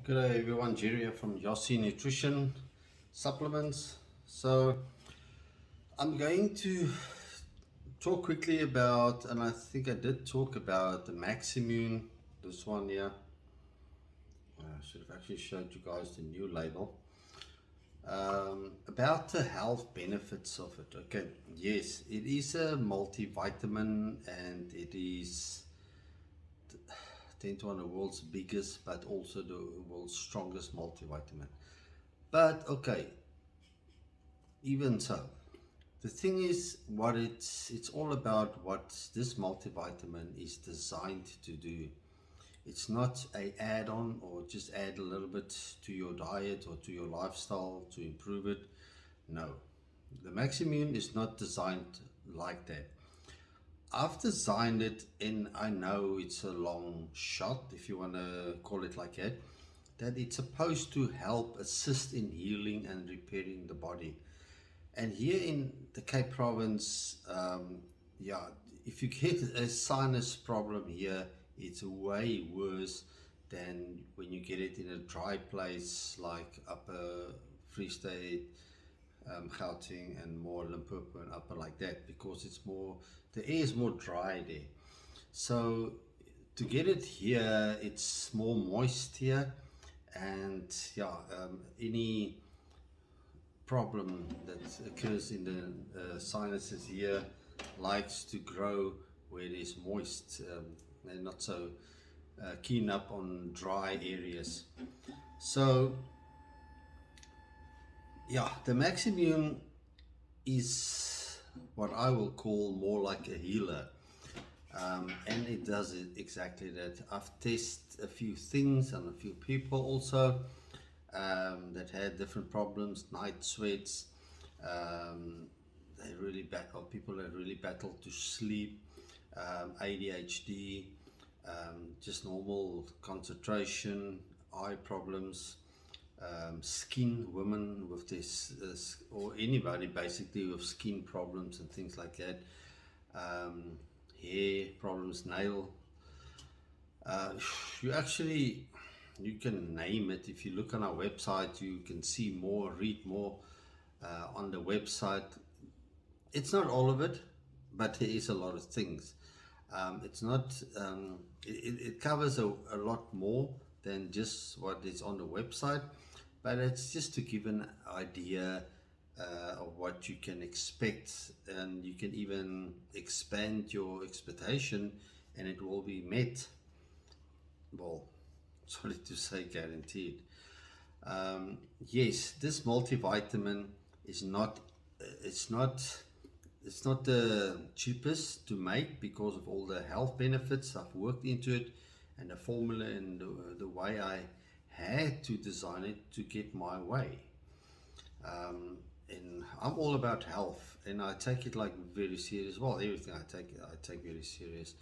Good day everyone, Jerry here from Yossi Nutrition Supplements. So I'm going to talk quickly about, and I think I did talk about the maximune, this one here. I should have actually showed you guys the new label. About the health benefits of it. Okay, yes, it is a multivitamin and it is 10 to 1 the world's biggest, but also the world's strongest multivitamin. But okay, even so, the thing is, what it's all about what this multivitamin is designed to do. It's not a add-on or just add a little bit to your diet or to your lifestyle to improve it. No, the maximune is not designed like that. I've designed it, and I know it's a long shot, if you want to call it like that it's supposed to help assist in healing and repairing the body. And here in the Cape Province, if you get a sinus problem here, it's way worse than when you get it in a dry place like Upper Free State, Gauteng, and more Limpopo and upper like that, because it's more, the air is more dry there. So to get it here, it's more moist here, and any problem that occurs in the sinuses here likes to grow where it is moist. They're not so keen up on dry areas. So yeah, the maximune is what I will call more like a healer. And it does it exactly that. I've tested a few things on a few people also that had different problems, night sweats. They really battle, people that really battle to sleep, ADHD, just normal concentration, eye problems, skin, women with this, or anybody basically with skin problems and things like that, hair problems, nail. You can name it. If you look on our website, you can see more, read more on the website. It's not all of it, but there is a lot of things. It's not, it covers a lot more than just what is on the website, but it's just to give an idea of what you can expect, and you can even expand your expectation and it will be met. Well, sorry to say guaranteed. Yes, this multivitamin is not, it's not the cheapest to make because of all the health benefits. I've worked into it and the formula and the way I had to design it to get my way. And I'm all about health, and I take it like very serious. Well, everything I take very serious.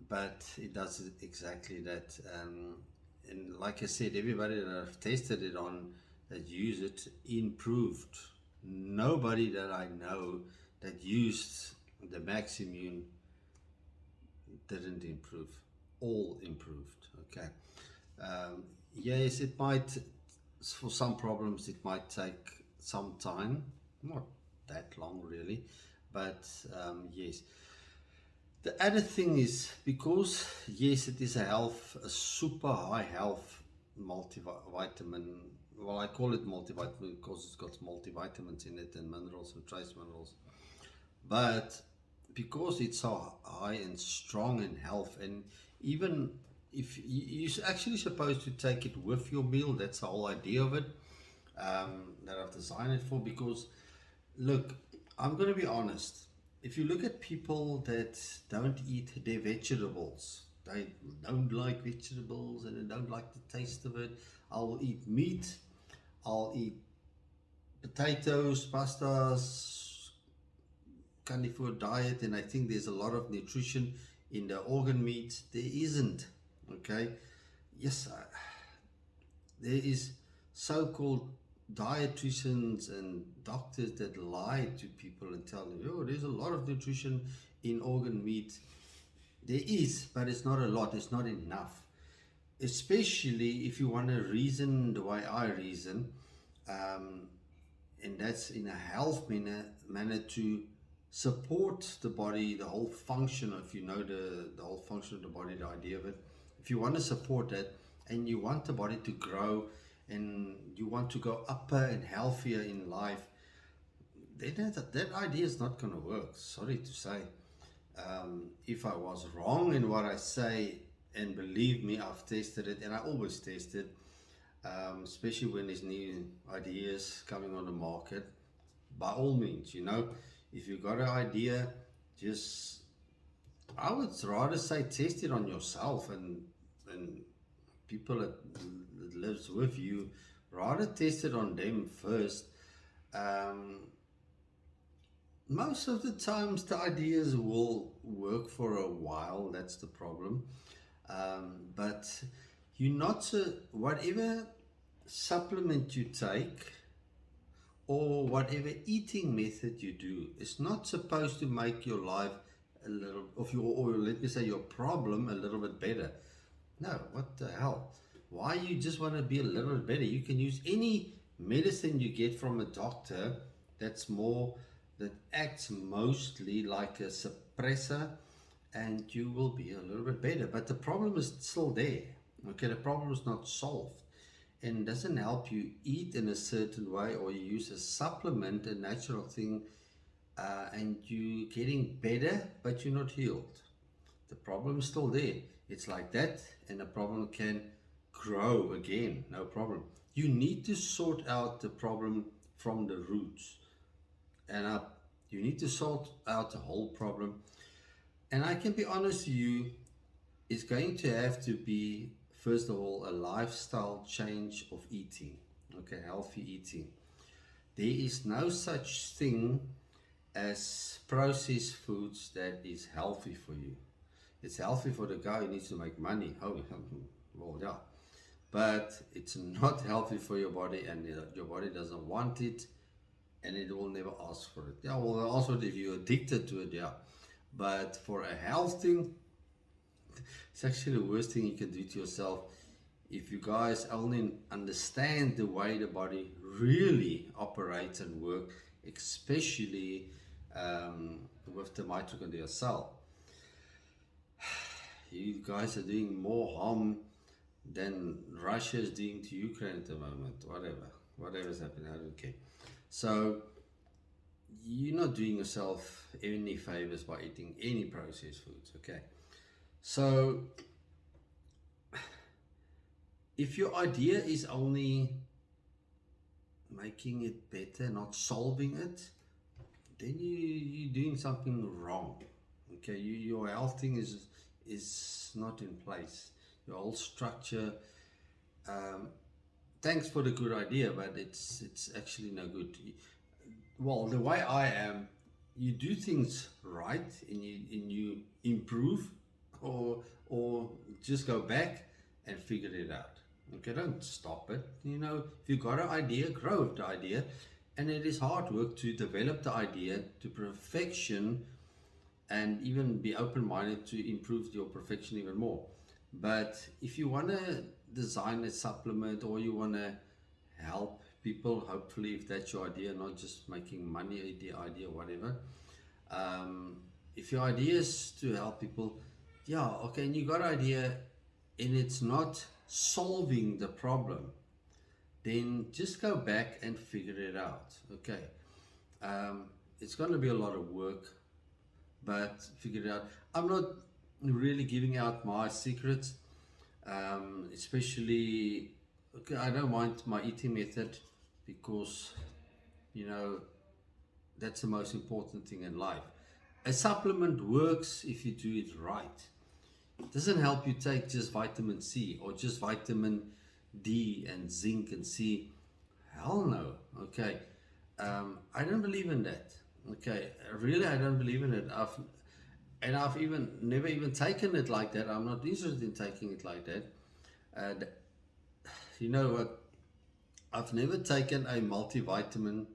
But it does exactly that. And like I said, everybody that I've tested it on that use it improved. Nobody that I know that used the maximune didn't improve. All improved. Okay. Yes, it might, for some problems it might take some time, not that long really, but yes. The other thing is, because yes, it is a super high health multivitamin. Well, I call it multivitamin because it's got multivitamins in it and minerals and trace minerals. But because it's so high and strong in health, and even if you're actually supposed to take it with your meal, that's the whole idea of it, that I've designed it for. Because look, I'm going to be honest. If you look at people that don't eat their vegetables, they don't like vegetables and they don't like the taste of it. I'll eat meat, I'll eat potatoes, pastas, carnivore diet, and I think there's a lot of nutrition in the organ meat. There isn't, okay? Yes, there is so-called dietitians and doctors that lie to people and tell them, oh, there's a lot of nutrition in organ meat. There is, but it's not a lot, it's not enough. especially if you want to reason the way I reason, um, and that's in a health manner to support the body, the whole function, if you know the whole function of the body, the idea of it. If you want to support that and you want the body to grow and you want to go upper and healthier in life, then that idea is not going to work. Sorry to say. If I was wrong in what I say, and believe me, I've tested it, and I always test it, especially when there's new ideas coming on the market. By all means, if you got an idea, just, I would rather say test it on yourself and people that lives with you, rather test it on them first. Um, Most of the times the ideas will work for a while, that's the problem. But you not whatever supplement you take or whatever eating method you do is not supposed to make your life a little of your, or let me say your problem, a little bit better. No, what the hell? Why you just want to be a little bit better? You can use any medicine you get from a doctor that acts mostly like a suppressor, and you will be a little bit better. But the problem is still there. Okay, the problem is not solved. And it doesn't help you eat in a certain way or you use a supplement, a natural thing, and you're getting better, but you're not healed. The problem is still there. It's like that, and the problem can grow again, no problem. You need to sort out the problem from the roots and up. You need to sort out the whole problem. And I can be honest with you, it's going to have to be, first of all, a lifestyle change of eating. Okay, healthy eating. There is no such thing as processed foods that is healthy for you. It's healthy for the guy who needs to make money. Oh, well, yeah. But it's not healthy for your body, and your body doesn't want it, and it will never ask for it. Yeah, well, they'll ask for it if you're addicted to it, yeah. But for a health thing, it's actually the worst thing you can do to yourself. If you guys only understand the way the body really operates and works, especially with the mitochondrial cell, you guys are doing more harm than Russia is doing to Ukraine at the moment. Whatever's happening, I don't care. So you're not doing yourself any favors by eating any processed foods. Okay, so if your idea is only making it better, not solving it, then you're doing something wrong. Okay, your health thing is not in place. Your whole structure. Thanks for the good idea, but it's actually no good. Well, the way I am, you do things right and you improve, or just go back and figure it out. Okay, don't stop it. If you got an idea, grow with the idea, and it is hard work to develop the idea to perfection, and even be open-minded to improve your perfection even more. But if you want to design a supplement, or you want to help people, hopefully, if that's your idea, not just making money, the idea, whatever. If your idea is to help people, yeah, okay, and you got an idea and it's not solving the problem, then just go back and figure it out. Okay, it's going to be a lot of work, but figure it out. I'm not really giving out my secrets, especially, okay, I don't mind my eating method, because that's the most important thing in life. A supplement works if you do it right. It doesn't help you take just vitamin C or just vitamin D and zinc and C. Hell no. Okay, I don't believe in that. Okay, really, I don't believe in it. I've even never even taken it like that. I'm not interested in taking it like that. And you know what? I've never taken a multivitamin.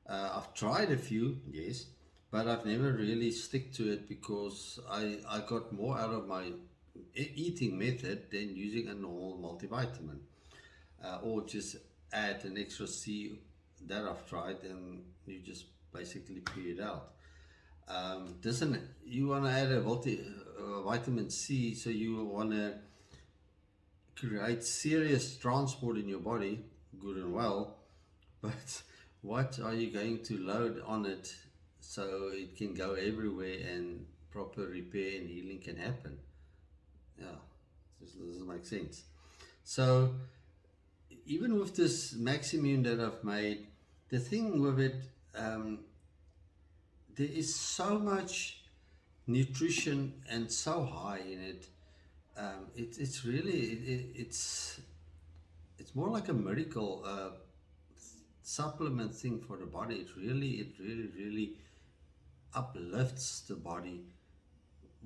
I've tried a few, yes, but I've never really stick to it, because I got more out of my eating method than using a normal multivitamin, or just add an extra C that I've tried, and you just basically pee it out. Doesn't you want to add a vitamin C, so you want to create serious transport in your body, good and well, but what are you going to load on it so it can go everywhere and proper repair and healing can happen? Yeah, this doesn't make sense. So even with this maximune that I've made, the thing with it, um, there is so much nutrition and so high in it. It's really it's more like a miracle supplement thing for the body. It really uplifts the body.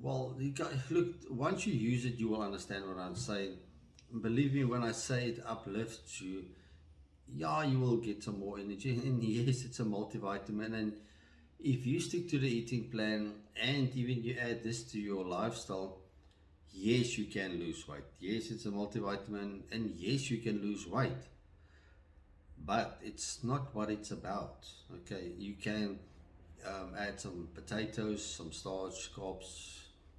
Well, you got, look, once you use it, you will understand what I'm saying. Believe me when I say it uplifts you. Yeah, you will get some more energy, and yes, it's a multivitamin. And if you stick to the eating plan and even you add this to your lifestyle, yes, you can lose weight. Yes, it's a multivitamin, and yes, you can lose weight. But it's not what it's about. Okay, you can add some potatoes, some starch, carbs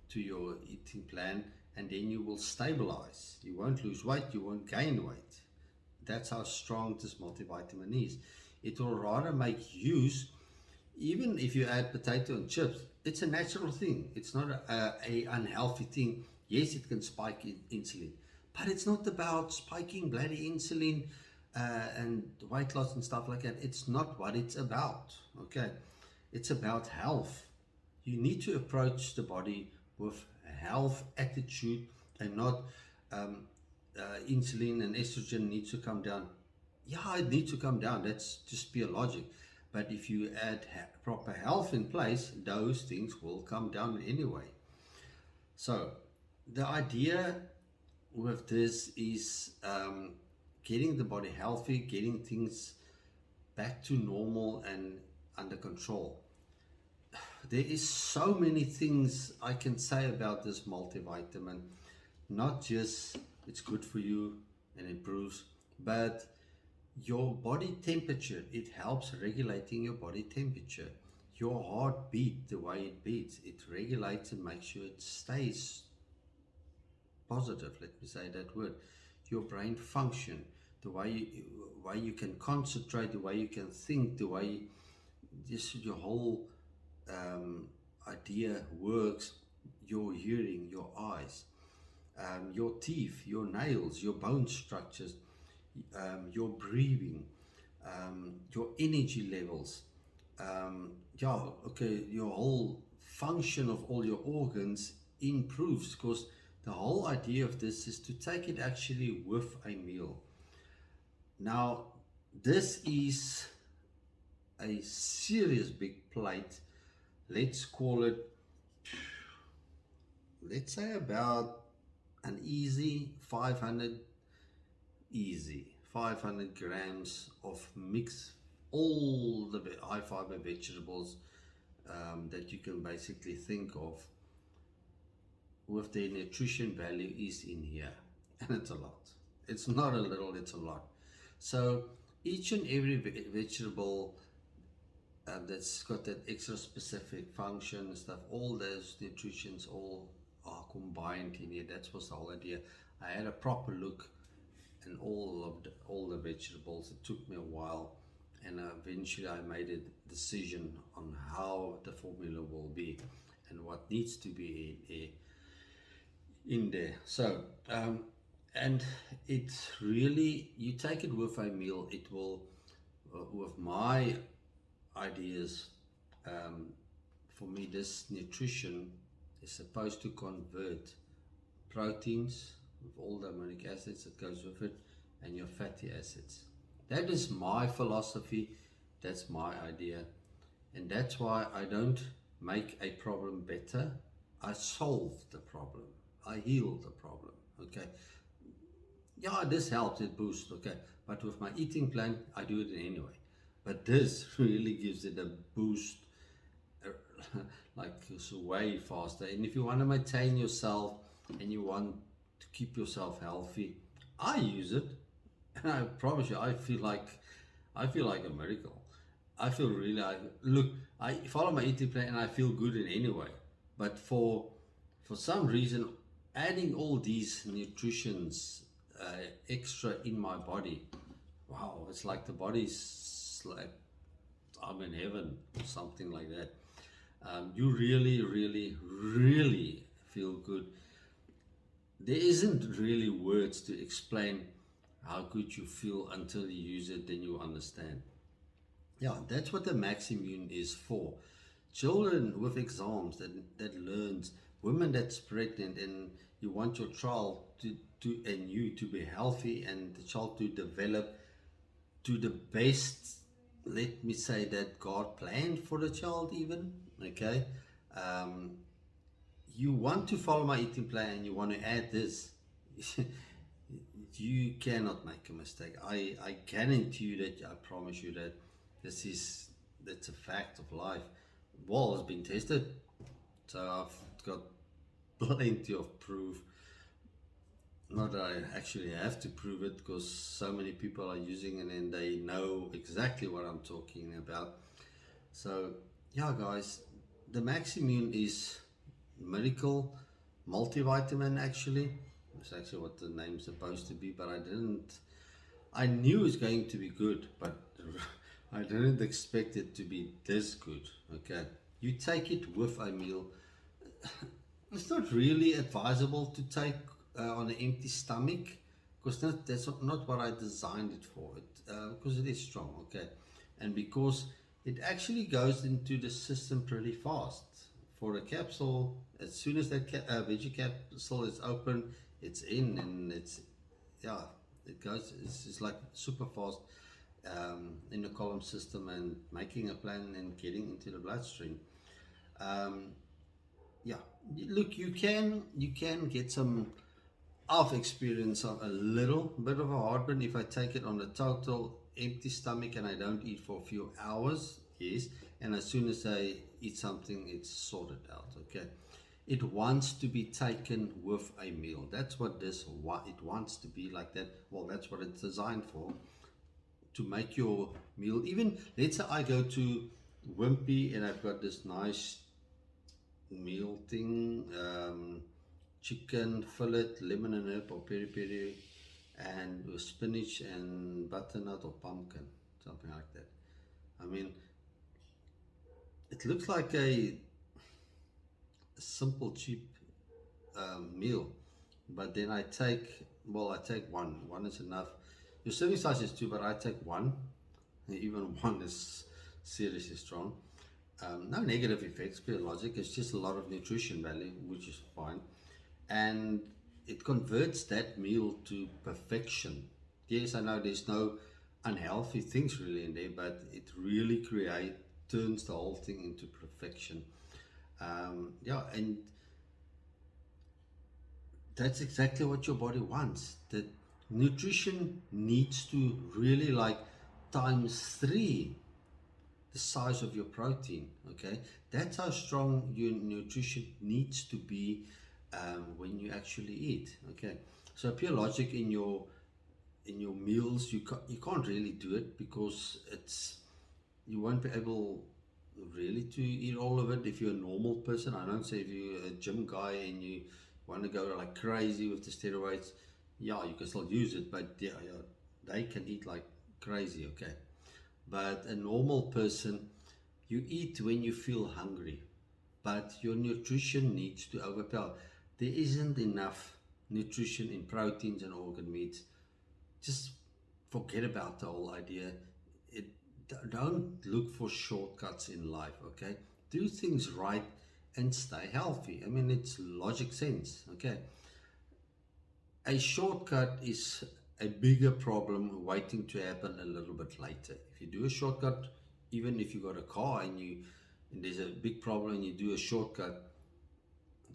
to your eating plan, and then you will stabilize. You won't lose weight, you won't gain weight. That's how strong this multivitamin is. It will rather make use, even if you add potato and chips, it's a natural thing. It's not a unhealthy thing. Yes, it can spike insulin, but it's not about spiking bloody insulin and weight loss and stuff like that. It's not what it's about. Okay, it's about health. You need to approach the body with a health attitude and not insulin and estrogen needs to come down. Yeah, it needs to come down. That's just pure logic. But if you add proper health in place, those things will come down anyway. So the idea with this is getting the body healthy, getting things back to normal and under control. There is so many things I can say about this multivitamin. Not just it's good for you and improves, but your body temperature. It helps regulating your body temperature. Your heartbeat, the way it beats, it regulates and makes sure it stays positive. Let me say that word. Your brain function, the way you can concentrate, the way you can think, the way just your whole idea works. Your hearing, your eyes, your teeth, your nails, your bone structures, your breathing, your energy levels, your whole function of all your organs improves, because the whole idea of this is to take it actually with a meal. Now, this is a serious big plate. Let's call it, let's say about an easy 500 grams of mix all the high fiber vegetables that you can basically think of, with their nutrition value is in here. And it's a lot. It's not a little, it's a lot. So each and every vegetable that's got that extra specific function and stuff, all those nutritions all are combined in here. That was the whole idea. I had a proper look and all the vegetables. It took me a while, and eventually I made a decision on how the formula will be and what needs to be in there. So and it really, you take it with a meal, it will with my ideas, for me this nutrition is supposed to convert proteins with all the amino acids that goes with it and your fatty acids. That is my philosophy, that's my idea, and that's why I don't make a problem better. I solve the problem, I heal the problem. Okay, yeah, this helps, it boosts, okay, but with my eating plan I do it anyway. But this really gives it a boost, like it's way faster. And if you want to maintain yourself and you want to keep yourself healthy, I use it, and I promise you, I feel like a miracle. I feel really like, look, I follow my eating plan and I feel good in any way. But for some reason, adding all these nutritions extra in my body, wow, it's like the body's like I'm in heaven or something like that. You really, really, really feel good. There isn't really words to explain how good you feel until you use it, then you understand. Yeah, that's what the maximune is for. Children with exams that learns, women that's pregnant and you want your child and you to be healthy and the child to develop to the best, let me say, that God planned for the child even, okay? Um, you want to follow my eating plan and you want to add this, you cannot make a mistake. I guarantee you that, I promise you that that's a fact of life. Well, it's been tested, so I've got plenty of proof. Not that I actually have to prove it, because so many people are using it and they know exactly what I'm talking about. So yeah, guys, the maximune is miracle multivitamin. Actually, it's actually what the name's supposed to be, but I knew it's going to be good, but I didn't expect it to be this good. Okay, you take it with a meal. It's not really advisable to take on an empty stomach, because that's not what I designed it for. Because it is strong, okay, and because it actually goes into the system pretty fast. For a capsule, as soon as that veggie capsule is open, it's in, and yeah, it goes. It's like super fast in the column system and making a plan and getting into the bloodstream. Um, yeah, look, you can get some of experience of a little bit of a heartburn if I take it on a total empty stomach and I don't eat for a few hours. Yes, and as soon as I eat something, it's sorted out. Okay, it wants to be taken with a meal. That's what it wants to be like that. Well, that's what it's designed for, to make your meal. Even let's say I go to Wimpy and I've got this nice meal thing, chicken fillet, lemon and herb or peri peri, and with spinach and butternut or pumpkin, something like that. I mean, it looks like a simple, cheap meal, but then I take, well, I take one. One is enough. Your serving size is two, but I take one. Even one is seriously strong. No negative effects, pure logic. It's just a lot of nutrition value, which is fine. And it converts that meal to perfection. Yes, I know there's no unhealthy things really in there, but it really turns the whole thing into perfection. Yeah, and that's exactly what your body wants. The nutrition needs to really like times three the size of your protein. Okay, that's how strong your nutrition needs to be when you actually eat. Okay, so pure logic in your meals, you can't really do it, because you won't be able really to eat all of it if you're a normal person. I don't say if you're a gym guy and you want to go like crazy with the steroids, yeah, you can still use it, but yeah, they can eat like crazy. Okay, but a normal person, you eat when you feel hungry, but your nutrition needs to overpower. There isn't enough nutrition in proteins and organ meats. Just forget about the whole idea. It Don't look for shortcuts in life. Okay, do things right and stay healthy. I mean, it's logic sense. Okay, a shortcut is a bigger problem waiting to happen a little bit later. If you do a shortcut, even if you got a car and there's a big problem and you do a shortcut,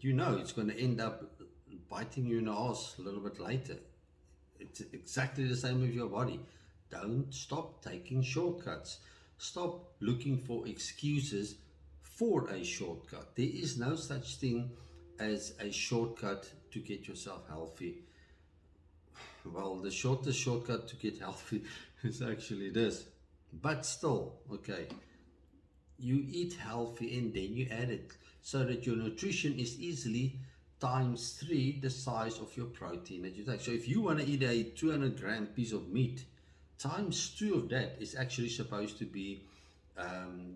you know it's going to end up biting you in the ass a little bit later. It's exactly the same with your body. Don't stop taking shortcuts. Stop looking for excuses for a shortcut. There is no such thing as a shortcut to get yourself healthy. Well, the shortest shortcut to get healthy is actually this. But still, okay, you eat healthy and then you add it so that your nutrition is easily times 3 the size of your protein that you take. So if you want to eat a 200-gram piece of meat, times 2 of that is actually supposed to be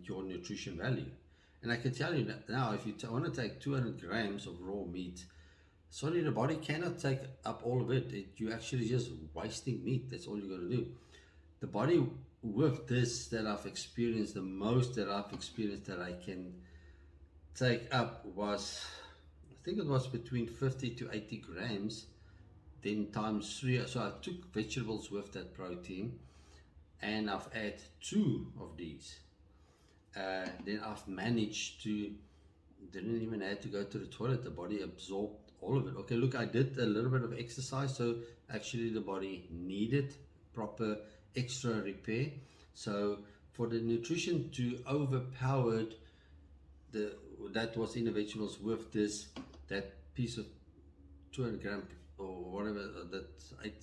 your nutrition value. And I can tell you that now, if you want to take 200 grams of raw meat, sorry, the body cannot take up all of it. You're actually just wasting meat. That's all you're going to do. The body, with this that I've experienced, the most that I've experienced that I can take up was, I think it was between 50 to 80 grams, then times 3. So I took vegetables with that protein, and I've added 2 of these. Then I've managed to, didn't even have to go to the toilet. The body absorbed all of it. Okay, look, I did a little bit of exercise, so actually the body needed proper extra repair. So for the nutrition to overpower that was in the vegetables with that piece of 200 gram or whatever, that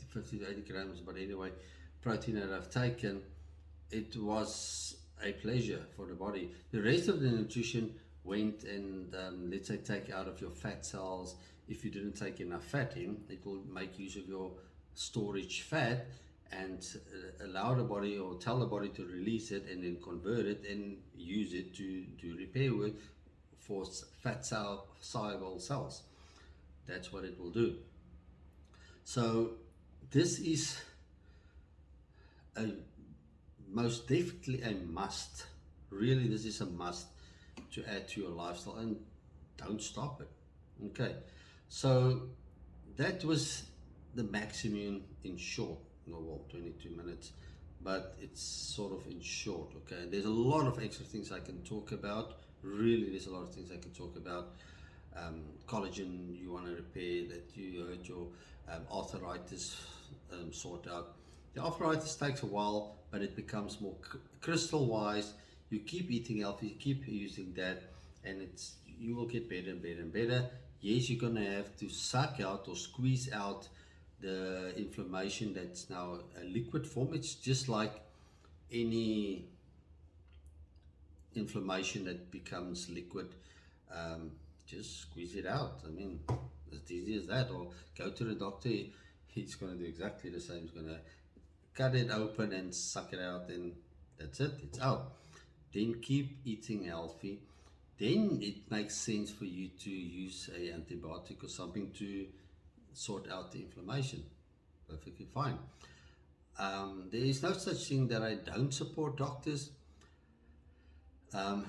50 to 80 grams, but anyway, protein that I've taken, it was a pleasure for the body. The rest of the nutrition went and let's say take out of your fat cells. If you didn't take enough fat in, it will make use of your storage fat and allow the body, or tell the body, to release it and then convert it and use it to repair with for fat cell soluble cells. That's what it will do. So this is a most definitely a must. Really, this is a must to add to your lifestyle, and don't stop it. Okay, so that was the maximune in short. No, well, 22 minutes, but it's sort of in short. Okay, there's a lot of extra things I can talk about. Really, there's a lot of things I can talk about. Collagen you want to repair, that you hurt your arthritis, sort out. The arthritis takes a while, but it becomes more crystal wise. You keep eating healthy, you keep using that, and you will get better and better and better. Yes, you're gonna have to suck out or squeeze out the inflammation that's now a liquid form. It's just like any inflammation that becomes liquid. Just squeeze it out. I mean, as easy as that. Or go to the doctor. He's going to do exactly the same. He's going to cut it open and suck it out, and that's it. It's out. Then keep eating healthy. Then it makes sense for you to use a antibiotic or something to sort out the inflammation. Perfectly fine. There is no such thing that I don't support doctors. I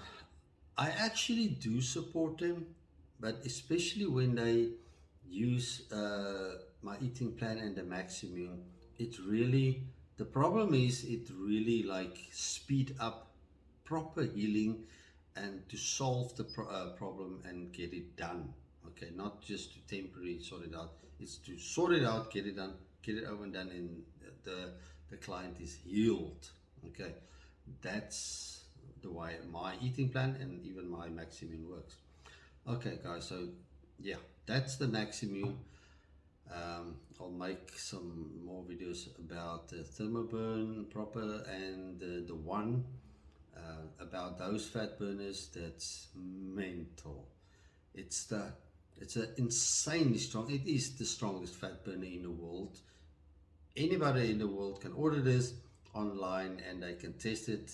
actually do support them, but especially when they use my eating plan and the maximum, the problem is it really like speed up proper healing and to solve the problem and get it done. Okay, not just to temporarily sort it out. It's to sort it out, get it done, get it over and done, and the client is healed. Okay, that's the way my eating plan and even my maximum works. Okay, guys, so yeah, that's the maximum. I'll make some more videos about the thermoburn proper and the one about those fat burners. That's mental. It's an insanely strong. It is the strongest fat burner in the world. Anybody in the world can order this online and they can test it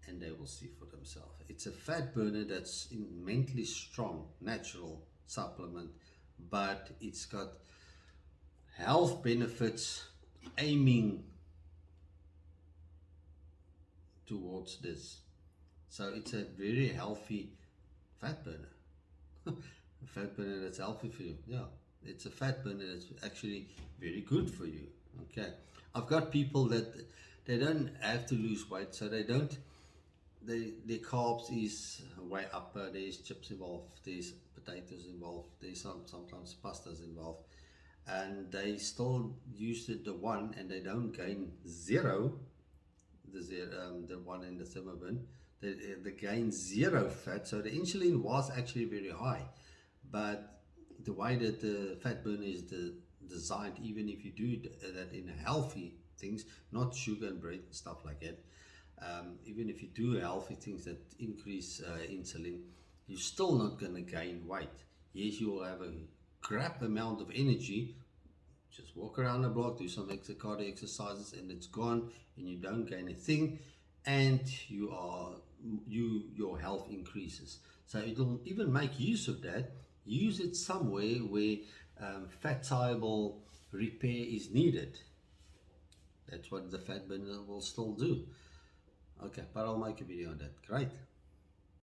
and they will see for themselves. It's a fat burner that's immensely strong, natural supplement, but it's got health benefits aiming towards this. So it's a very healthy fat burner. A fat burner that's healthy for you. Yeah, it's a fat burner that's actually very good for you. Okay, I've got people that they don't have to lose weight, so their carbs is way up. There's chips involved, there's potatoes involved, there's sometimes pastas involved, and they still use the one, and they don't gain zero. The one in the thermoburn, they gain zero fat. So the insulin was actually very high, but the way that the fat burner is designed, even if you do that in healthy things, not sugar and bread and stuff like that, even if you do healthy things that increase insulin, you're still not going to gain weight. Yes, you will have a crap amount of energy. Just walk around the block, do some cardio exercises, and it's gone, and you don't gain a thing, and your health increases. So it'll even make use of that. Use it somewhere where fat soluble repair is needed. That's what the fat burner will still do. Okay, but I'll make a video on that. Great.